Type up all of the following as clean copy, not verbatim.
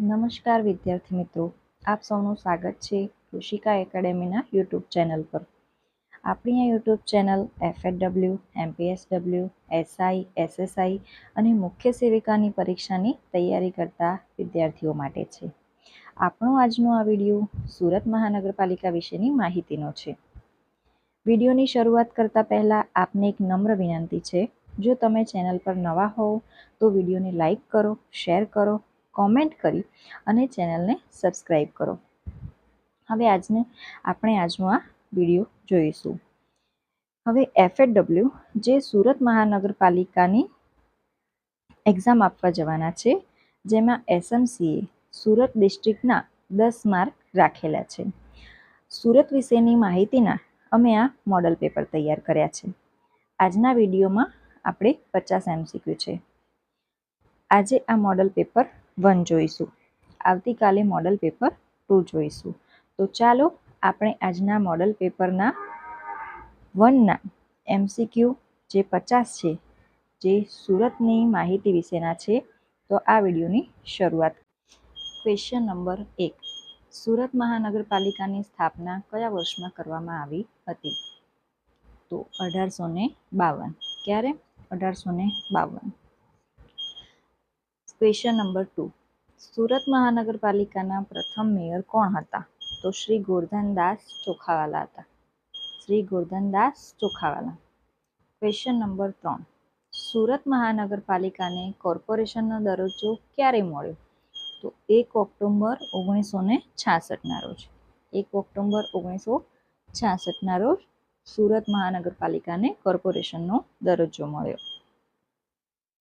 નમસ્કાર વિદ્યાર્થી મિત્રો, આપ સૌનું સ્વાગત છે ઋષિકા એકેડેમીના યુટ્યુબ ચેનલ પર. આપણી આ YouTube channel FAW, MPSW, SI, SSI અને મુખ્ય સેવિકાની પરીક્ષાની તૈયારી કરતા વિદ્યાર્થીઓ માટે છે. આપણો આજનો આ વિડીયો સુરત મહાનગરપાલિકા વિશેની માહિતીનો છે. વિડીયોની શરૂઆત કરતાં પહેલાં આપને એક નમ્ર વિનંતી છે, જો તમે ચેનલ પર નવા હોવ તો વિડીયોને લાઈક કરો, શેર કરો, કોમેન્ટ કરી અને ચેનલને સબસ્ક્રાઈબ કરો. હવે આપણે આજનો આ વિડીયો જોઈશું. હવે FAW જે સુરત મહાનગરપાલિકાની એક્ઝામ આપવા જવાના છે, જેમાં SMCએ સુરત ડિસ્ટ્રિક્ટના 10 માર્ક રાખેલા છે. સુરત વિશેની માહિતીના અમે આ મોડલ પેપર તૈયાર કર્યા છે. આજના વિડીયોમાં આપણે 50 MCQ છે. આજે આ મોડલ પેપર 1 જોઈશું. આવતીકાલે મોડલ પેપર 2 જોઈશું. તો ચાલો આપણે આજના મોડલ પેપરના 1ના MCQ જે 50 છે, જે સુરતની માહિતી વિશેના છે, તો આ વિડીયોની શરૂઆત. Question number 1. સુરત મહાનગરપાલિકાની સ્થાપના કયા વર્ષમાં કરવામાં આવી હતી? તો 1852. ક્યારે? 1852. Question number 2. સુરત મહાનગરપાલિકાના પ્રથમ મેયર કોણ હતા? તો શ્રી ગોરધનદાસ ચોખાવાલા હતા. શ્રી ગોરધનદાસ ચોખાવાલા. Question number 3. સુરત મહાનગરપાલિકાને કોર્પોરેશનનો દરજ્જો ક્યારે મળ્યો? તો 1 ઓક્ટોબર 1966ના રોજ. 1 ઓક્ટોબર 1966ના રોજ સુરત મહાનગરપાલિકાને કોર્પોરેશનનો દરજ્જો મળ્યો.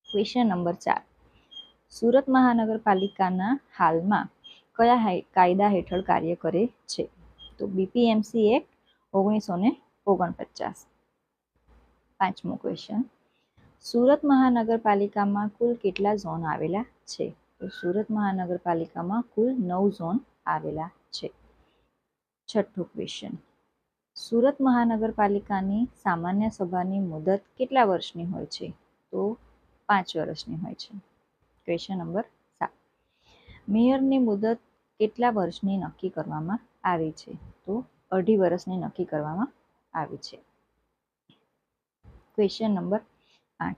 Question number 4. સુરત મહાનગરપાલિકાના હાલમાં કયા કાયદા હેઠળ કાર્ય કરે છે? તો BPMC એક્ટ 1949. પાંચમો ક્વેશ્ચન. સુરત મહાનગરપાલિકામાં કુલ કેટલા ઝોન આવેલા છે? તો સુરત મહાનગરપાલિકામાં કુલ 9 ઝોન આવેલા છે. છઠ્ઠો ક્વેશ્ચન. સુરત મહાનગરપાલિકાની સામાન્ય સભાની મુદત કેટલા વર્ષની હોય છે? તો 5 વર્ષની હોય છે. Question number 7. મેયરની મુદત કેટલા વર્ષની નક્કી કરવામાં આવી છે? તો 2.5 વર્ષની નક્કી કરવામાં આવી છે. Question number 8.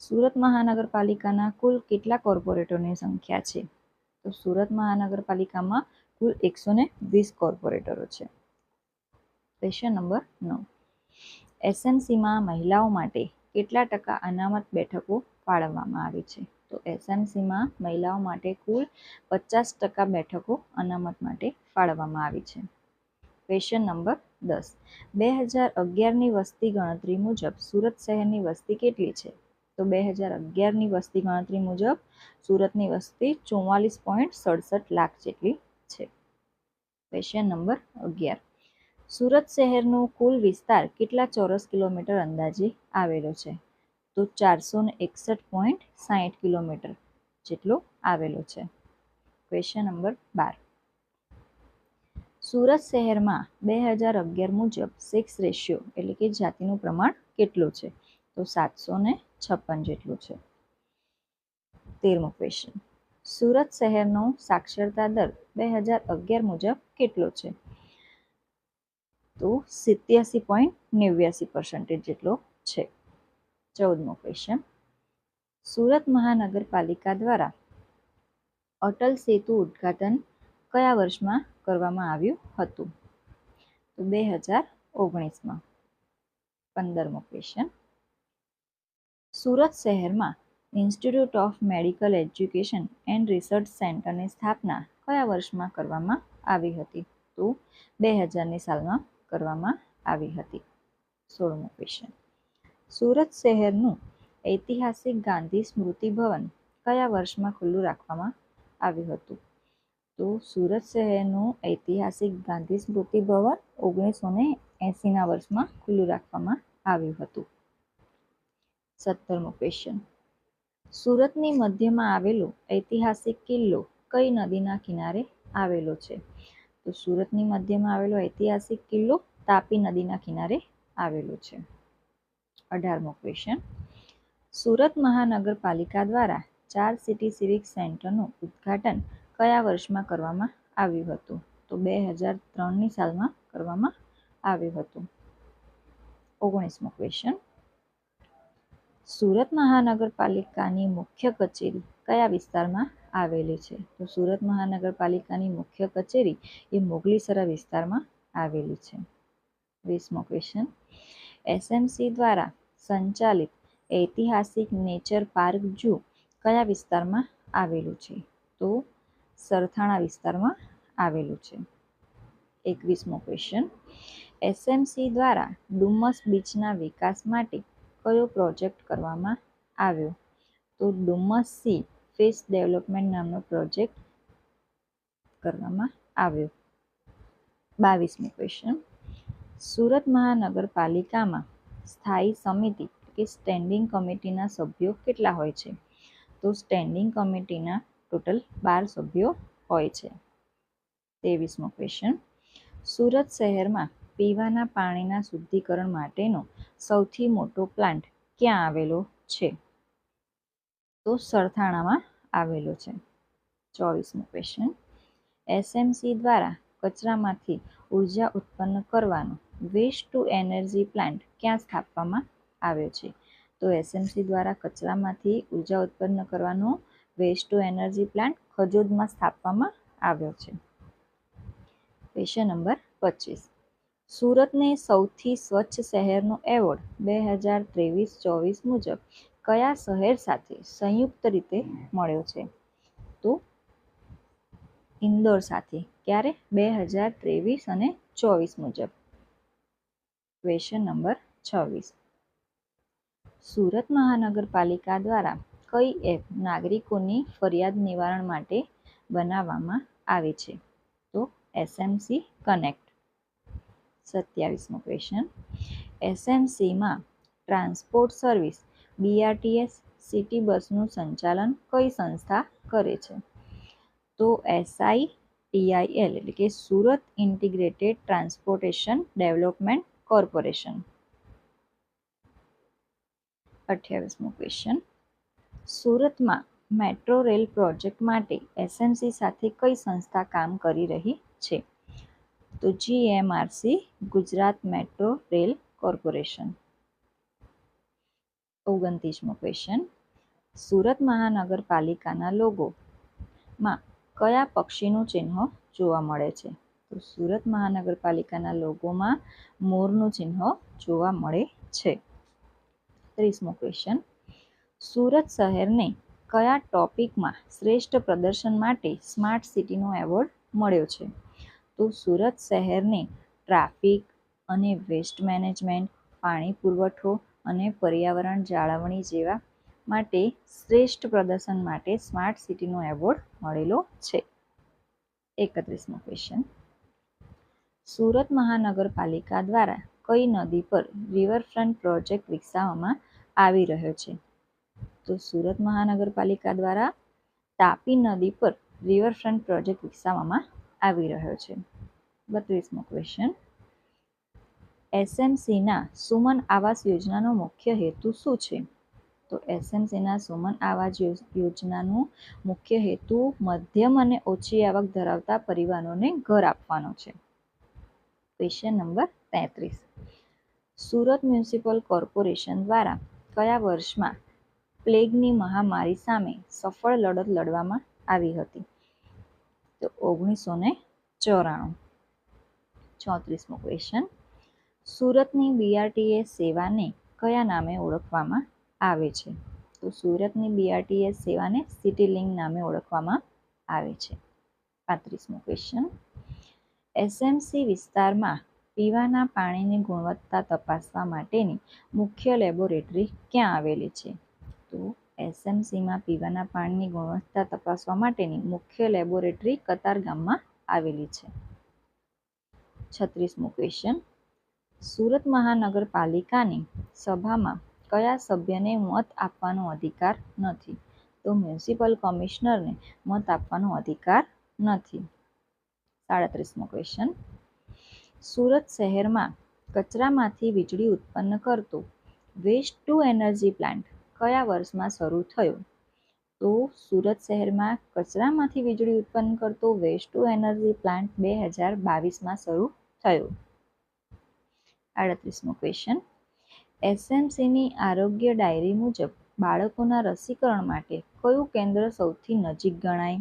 સુરત મહાનગરપાલિકાના કુલ કેટલા કોર્પોરેટરોની સંખ્યા છે? તો સુરત મહાનગરપાલિકામાં કુલ 120 કોર્પોરેટરો છે. Question number 9. SMCમાં મહિલાઓ માટે કેટલા ટકા અનામત બેઠકો ફાળવવામાં આવી છે? તો SMCમાં મહિલાઓ માટે કુલ 50% બેઠકો અનામત માટે ફાળવવામાં આવી છે. Question number 10. 2011ની વસ્તી ગણતરી મુજબ સુરત શહેરની વસ્તી કેટલી છે? તો 2011ની વસ્તી ગણતરી મુજબ સુરતની વસ્તી 44.67 લાખ જેટલી છે. Question number 11. સુરત શહેરનો કુલ વિસ્તાર કેટલા ચોરસ કિલોમીટર અંદાજે આવેલો છે? તો 461.60 કિલોમીટર જેટલો આવેલો છે. Question number 12. સુરત શહેરમાં 2011 મુજબ સેક્સ રેશિયો એટલે કે જાતિનું પ્રમાણ કેટલું છે? તો 756 જેટલું છે. 13મો ક્વેશ્ચન. સુરત શહેરનો સાક્ષરતા દર 2011 મુજબ કેટલો છે? તો 87.89% જેટલો છે. 14મો ક્વેશ્ચન. સુરત મહાનગરપાલિકા દ્વારા અટલ સેતુ ઉદ્ઘાટન કયા વર્ષમાં કરવામાં આવ્યું હતું? તો 2019માં. 15મો ક્વેશ્ચન. સુરત શહેરમાં institute of medical education and research સેન્ટરની સ્થાપના કયા વર્ષમાં કરવામાં આવી હતી? તો 2000ની સાલમાં કરવામાં આવી હતી. 16મો ક્વેશ્ચન. સુરત શહેરનું ઐતિહાસિક ગાંધી સ્મૃતિ ભવન કયા વર્ષમાં ખુલ્લું રાખવામાં આવ્યું હતું? તો સુરત શહેરનું ઐતિહાસિક ગાંધી સ્મૃતિ ભવન 1980ના વર્ષમાં ખુલ્લું રાખવામાં આવ્યું હતું. 17મો ક્વેશ્ચન. સુરતની મધ્યમાં આવેલો ઐતિહાસિક કિલ્લો કઈ નદીના કિનારે આવેલો છે? તો સુરતની મધ્યમાં આવેલો ઐતિહાસિક કિલ્લો તાપી નદીના કિનારે આવેલો છે. 18મો ક્વેશ્ચન. સુરત મહાનગરપાલિકા દ્વારા 4 સિટી સિવિક સેન્ટરનું ઉદ્ઘાટન કયા વર્ષમાં કરવામાં આવ્યું હતું? તો 2003ની સાલમાં કરવામાં આવ્યું હતું. 19મો ક્વેશ્ચન, સુરત મહાનગરપાલિકાની મુખ્ય કચેરી કયા વિસ્તારમાં આવેલી છે? તો સુરત મહાનગરપાલિકાની મુખ્ય કચેરી એ મોગલીસરા વિસ્તારમાં આવેલી છે. 20મો ક્વેશ્ચન, એસએમસી દ્વારા સંચાલિત ઐતિહાસિક નેચર પાર્ક ઝૂ કયા વિસ્તારમાં આવેલું છે? તો સરથાણા વિસ્તારમાં આવેલું છે. 21મો ક્વેશ્ચન, એસએમસી દ્વારા ડુમસ બીચના વિકાસ માટે કયો પ્રોજેક્ટ કરવામાં આવ્યો? તો ડુમસ સી ફિશ ડેવલપમેન્ટ નામનો પ્રોજેક્ટ કરવામાં આવ્યો. 22મો ક્વેશ્ચન, સુરત મહાનગરપાલિકામાં સ્થાયી સમિતિ કે સ્ટેન્ડિંગ કમિટીના સભ્યો કેટલા હોય છે? તો સ્ટેન્ડિંગ કમિટીના ટોટલ 12 સભ્યો હોય છે. 23મો ક્વેશ્ચન, સુરત શહેરમાં પીવાના પાણીના શુદ્ધિકરણ માટેનો સૌથી મોટો પ્લાન્ટ ક્યાં આવેલો છે? તો સરથાણામાં આવેલો છે. 24મો ક્વેશ્ચન, એસએમસી દ્વારા કચરામાંથી ઉર્જા ઉત્પન્ન કરવાનો વેસ્ટ ટુ એનર્જી પ્લાન્ટ ક્યાં સ્થાપવામાં આવ્યો છે? તો એસએમસી દ્વારા કચરામાંથી ઉર્જા ઉત્પન્ન કરવાનો વેસ્ટ ટુ એનર્જી પ્લાન્ટ ખજોદમાં સ્થાપવામાં આવ્યો છે. ક્વેશ્ચન નંબર 25, સુરતને સૌથી સ્વચ્છ શહેરનો એવોર્ડ 2023-24 મુજબ કયા શહેર સાથે સંયુક્ત રીતે મળ્યો છે? તો ઇન્દોર સાથે. ક્યારે? 2023 અને 24 મુજબ. ક્વેશ્ચન નંબર 26, સુરત મહાનગરપાલિકા દ્વારા કઈ એપ નાગરિકોની ફરિયાદ નિવારણ માટે બનાવવામાં આવી છે? તો એસએમસી કનેક્ટ. 27મો ક્વેશ્ચન, એસએમસીમાં ટ્રાન્સપોર્ટ સર્વિસ બીઆરટીએસ સિટી બસનું સંચાલન કઈ સંસ્થા કરે છે? તો SITIL એટલે કે Surat integrated transportation development corporation. 28મો ક્વેશ્ચન, સુરતમાં મેટ્રો રેલ પ્રોજેક્ટ માટે એસએમસી સાથે કઈ સંસ્થા કામ કરી રહી છે? તો GMRC Gujarat metro rail corporation. 29મો ક્વેશ્ચન, સુરત મહાનગરપાલિકાના લોગોમાં કયા પક્ષીનું ચિહ્ન જોવા મળે છે? તો સુરત મહાનગરપાલિકાના લોગોમાં મોરનું ચિહ્ન જોવા મળે છે. 30મો ક્વેશ્ચન, સુરત શહેરને કયા ટોપિકમાં શ્રેષ્ઠ પ્રદર્શન માટે સ્માર્ટ સિટીનો એવોર્ડ મળ્યો છે? તો સુરત શહેરને ટ્રાફિક અને વેસ્ટ મેનેજમેન્ટ, પાણી પુરવઠો અને પર્યાવરણ જાળવણી જેવા માટે શ્રેષ્ઠ પ્રદર્શન માટે સ્માર્ટ સિટીનો એવોર્ડ મળેલો છે. 31મો ક્વેશ્ચન, સુરત મહાનગરપાલિકા દ્વારા કઈ નદી પર રિવરફ્રન્ટ પ્રોજેક્ટ વિકસાવવામાં આવી રહ્યો છે? તો સુરત મહાનગરપાલિકા દ્વારા તાપી નદી પર રિવરફ્રન્ટ પ્રોજેક્ટ વિકસાવવામાં આવી રહ્યો છે. 32મો ક્વેશ્ચન, એસએમસીના સુમન આવાસ યોજનાનો મુખ્ય હેતુ શું છે? તો એસએમસીના સુમન આવાસ યોજનાનો મુખ્ય હેતુ મધ્યમ અને ઓછી આવક ધરાવતા પરિવારોને ઘર આપવાનો છે. Question number 33, Surat municipal corporation દ્વારા કયા વર્ષમાં પ્લેગની મહામારી સામે સફળ લડત લડવામાં આવી હતી? તો 1994. 34મો ક્વેશ્ચન, સુરતની બીઆરટીએસ સેવાને કયા નામે ઓળખવામાં આવે છે? તો સુરતની બીઆરટીએસ સેવાને સિટી લિંક નામે ઓળખવામાં આવે છે. 35મો ક્વેશ્ચન, એસએમસી વિસ્તારમાં પીવાના પાણીની ગુણવત્તા તપાસવા માટેની મુખ્ય લેબોરેટરી ક્યાં આવેલી છે? તો એસએમસીમાં પીવાના પાણીની ગુણવત્તા તપાસવા માટેની મુખ્ય લેબોરેટરી કતારગામમાં આવેલી છે. 36મો ક્વેશ્ચન, સુરત મહાનગરપાલિકાની સભામાં કયા સભ્યને મત આપવાનો અધિકાર નથી? તો મ્યુનિસિપલ કમિશનરને મત આપવાનો અધિકાર નથી. 37મો ક્વેશ્ચન, સુરત શહેરમાં કચરામાંથી વીજળી ઉત્પન્ન કરતો વેસ્ટ ટુ એનર્જી પ્લાન્ટ કયા વર્ષમાં શરૂ થયો? તો સુરત શહેરમાં કચરામાંથી વીજળી ઉત્પન્ન કરતો વેસ્ટ ટુ એનર્જી પ્લાન્ટ 2022માં શરૂ થયો. 38મો ક્વેશ્ચન. એસએમસીની આરોગ્ય ડાયરી મુજબ બાળકોના રસીકરણ માટે કયું કેન્દ્ર સૌથી નજીક ગણાય?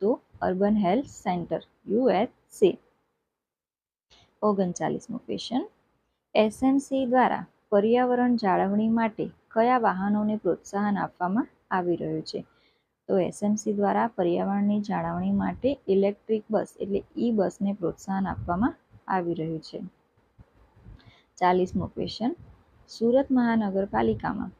તો અર્બન હેલ્થ સેન્ટર USA. 39મો ક્વેશ્ચન. એસએમસી દ્વારા પર્યાવરણ જાળવણી માટે કયા વાહનોને પ્રોત્સાહન આપવામાં આવી રહ્યું છે? તો એસએમસી દ્વારા પર્યાવરણની જાળવણી માટે ઇલેક્ટ્રિક બસ એટલે ઈ બસને પ્રોત્સાહન આપવામાં આવી રહ્યું છે. 40મો ક્વેશ્ચન. સુરત મહાનગરપાલિકામાં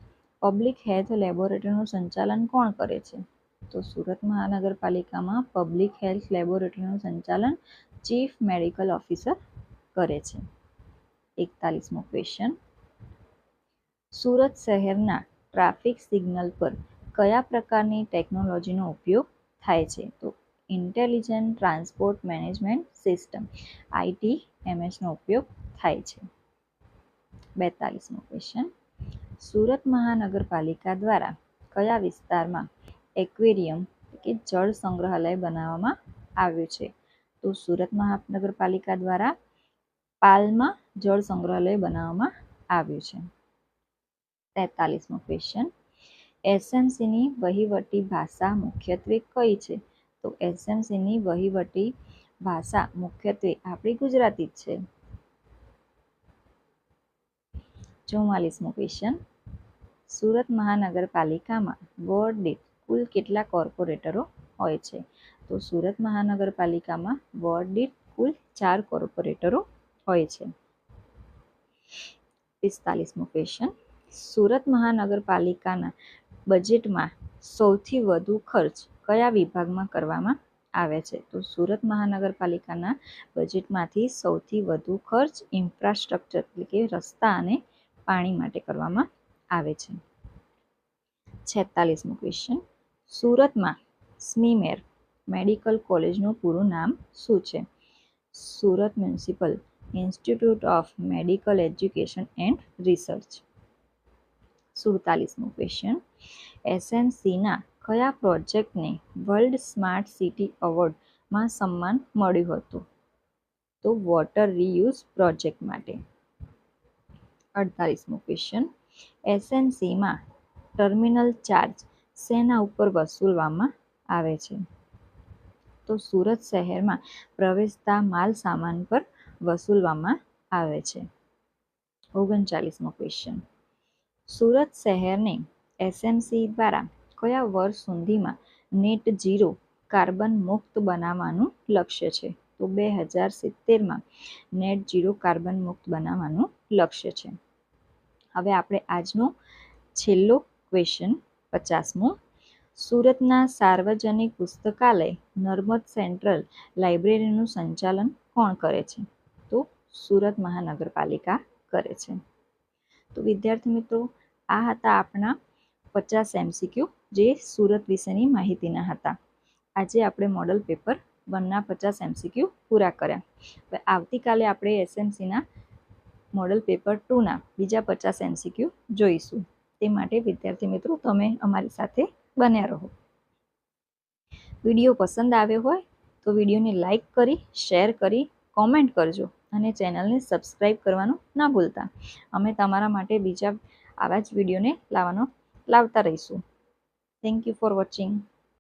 પબ્લિક હેલ્થ લેબોરેટરીનું સંચાલન કોણ કરે છે? તો સુરત મહાનગરપાલિકામાં પબ્લિક હેલ્થ લેબોરેટરીનું સંચાલન ચીફ મેડિકલ ઓફિસર કરે છે. 41મો ક્વેશ્ચન. સુરત શહેરના ટ્રાફિક સિગ્નલ પર કયા પ્રકારની ટેકનોલોજીનો ઉપયોગ થાય છે? તો ઇન્ટેલિજન્ટ ટ્રાન્સપોર્ટ મેનેજમેન્ટ સિસ્ટમ ITMSનો ઉપયોગ થાય છે. 42મો ક્વેશ્ચન. સુરત મહાનગરપાલિકા દ્વારા કયા વિસ્તારમાં એક્વેરિયમ કે જળ સંગ્રહાલય બનાવવામાં આવ્યું છે? તો સુરત મહાનગરપાલિકા દ્વારા પાલમાં જળ સંગ્રહાલય બનાવવામાં આવ્યું છે. 43મો ક્વેશ્ચન. એસએમસીની વહીવટી ભાષા મુખ્યત્વે કઈ છે? તો એસએમસીની વહીવટી ભાષા મુખ્યત્વે આપણી ગુજરાતી જ છે. 44મો ક્વેશ્ચન. સુરત મહાનગરપાલિકામાં વોર્ડ દીઠ કુલ કેટલા કોર્પોરેટરો હોય છે? તો સુરત મહાનગરપાલિકામાં વોર્ડ દીઠ કુલ 4 કોર્પોરેટરો હોય છે. 45મો ક્વેશ્ચન. સુરત મહાનગરપાલિકાના બજેટમાં સૌથી વધુ ખર્ચ કયા વિભાગમાં કરવામાં આવે છે? તો સુરત મહાનગરપાલિકાના બજેટમાંથી સૌથી વધુ ખર્ચ ઇન્ફ્રાસ્ટ્રક્ચર એટલે કે રસ્તા અને પાણી માટે કરવામાં આવે છે. 46મો ક્વેશ્ચન. સુરતમાં સ્મીમેર મેડિકલ કોલેજનું પૂરું નામ શું છે? Surat municipal institute of medical education and research. 47મો ક્વેશ્ચન. એસએમસીના કયા પ્રોજેક્ટને વર્લ્ડ સ્માર્ટ સિટી એવોર્ડમાં સન્માન મળ્યું હતું? તો વોટર રીયુઝ પ્રોજેક્ટ માટે. 48મો ક્વેશ્ચન. એસએમસીમાં ટર્મિનલ ચાર્જ શેના ઉપર વસૂલવામાં આવે છે? તો સુરત શહેરમાં પ્રવેશતા માલ સામાન પર વસૂલવામાં આવે છે. 39મો ક્વેશ્ચન. સુરત શહેરને એસએમસી દ્વારા કયા વર્ષ સુધીમાં નેટ ઝીરો કાર્બન મુક્ત બનાવવાનું લક્ષ્ય છે? તો 2070માં નેટ ઝીરો કાર્બન મુક્ત બનાવવાનું લક્ષ્ય છે. હવે આપણે આજનો છેલ્લો ક્વેશ્ચન 50મો. સુરતના સાર્વજનિક પુસ્તકાલય નર્મદ સેન્ટ્રલ લાઇબ્રેરીનું સંચાલન કોણ કરે છે? તો સુરત મહાનગરપાલિકા કરે છે. તો વિદ્યાર્થી મિત્રો, આ હતા આપણા 50 MCQ જે સુરત વિશેની માહિતીના હતા. આજે આપણે મોડલ પેપર 1ના 50 MCQ પૂરા કર્યા. હવે આવતીકાલે આપણે એસએમસીના મોડલ પેપર 2ના બીજા 50 MCQ જોઈશું. તે માટે વિદ્યાર્થી મિત્રો તમે અમારી સાથે બન્યા રહો. વિડીયો પસંદ આવ્યો હોય તો વિડીયોને લાઈક કરી, શેર કરી, કોમેન્ટ કરજો અને ચેનલને સબસ્ક્રાઈબ કરવાનું ના ભૂલતા. અમે તમારા માટે બીજા આવા જ વિડીયોને લાવતા રહીશું. Thank you for watching.